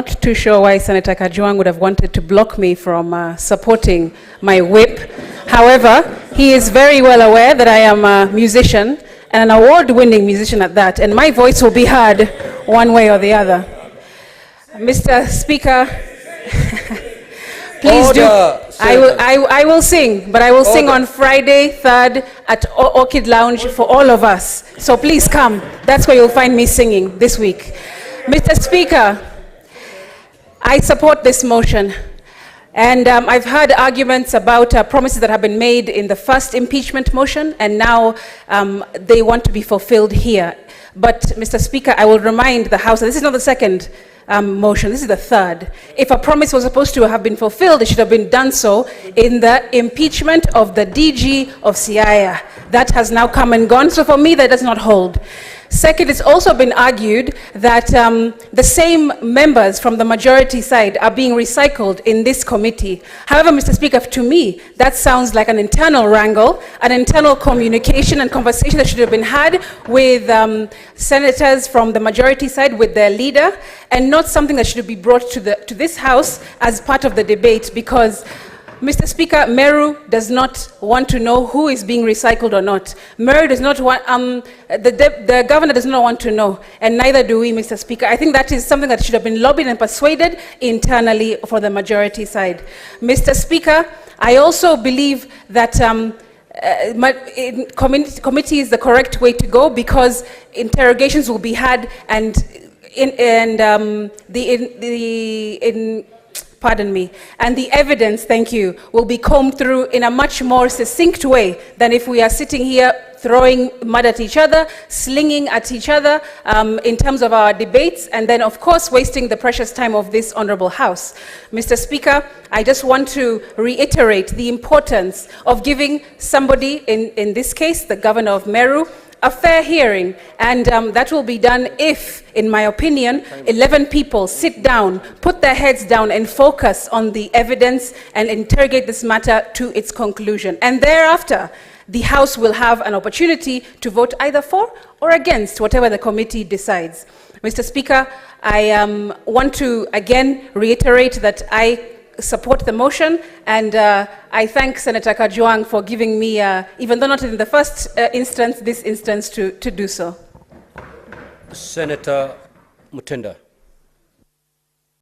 not too sure why Senator Kajwang would have wanted to block me from supporting my whip. However, he is very well aware that I am a musician, and an award-winning musician at that, and my voice will be heard one way or the other. Mr. Speaker, please do. I will sing, but I will sing on Friday 3rd at Orchid Lounge for all of us. So please come. That's where you'll find me singing this week. Mr. Speaker, I support this motion. And I've heard arguments about promises that have been made in the first impeachment motion, and now they want to be fulfilled here. But, Mr. Speaker, I will remind the House that this is not the second motion, this is the third. If a promise was supposed to have been fulfilled, it should have been done so in the impeachment of the DG of Siaya. That has now come and gone, so for me that does not hold. Second, it's also been argued that the same members from the majority side are being recycled in this committee. However, Mr. Speaker, to me, that sounds like an internal wrangle, an internal communication and conversation that should have been had with senators from the majority side, with their leader, and not something that should be brought to this House as part of the debate, because Mr. Speaker, Meru does not want to know who is being recycled or not. Meru does not want, the governor does not want to know, and neither do we, Mr. Speaker. I think that is something that should have been lobbied and persuaded internally for the majority side. Mr. Speaker, I also believe that committee is the correct way to go, because interrogations will be had, and and the evidence, thank you, will be combed through in a much more succinct way than if we are sitting here throwing mud at each other, slinging at each other in terms of our debates, and then, of course, wasting the precious time of this honorable House. Mr. Speaker, I just want to reiterate the importance of giving somebody, in this case, the governor of Meru, a fair hearing, and that will be done if, in my opinion, 11 people sit down, put their heads down, and focus on the evidence and interrogate this matter to its conclusion. And thereafter, the House will have an opportunity to vote either for or against whatever the committee decides. Mr. Speaker, I want to again reiterate that I support the motion, and I thank Senator Kajwang for giving me, even though not in the first instance, this instance to do so. Senator Mutembei.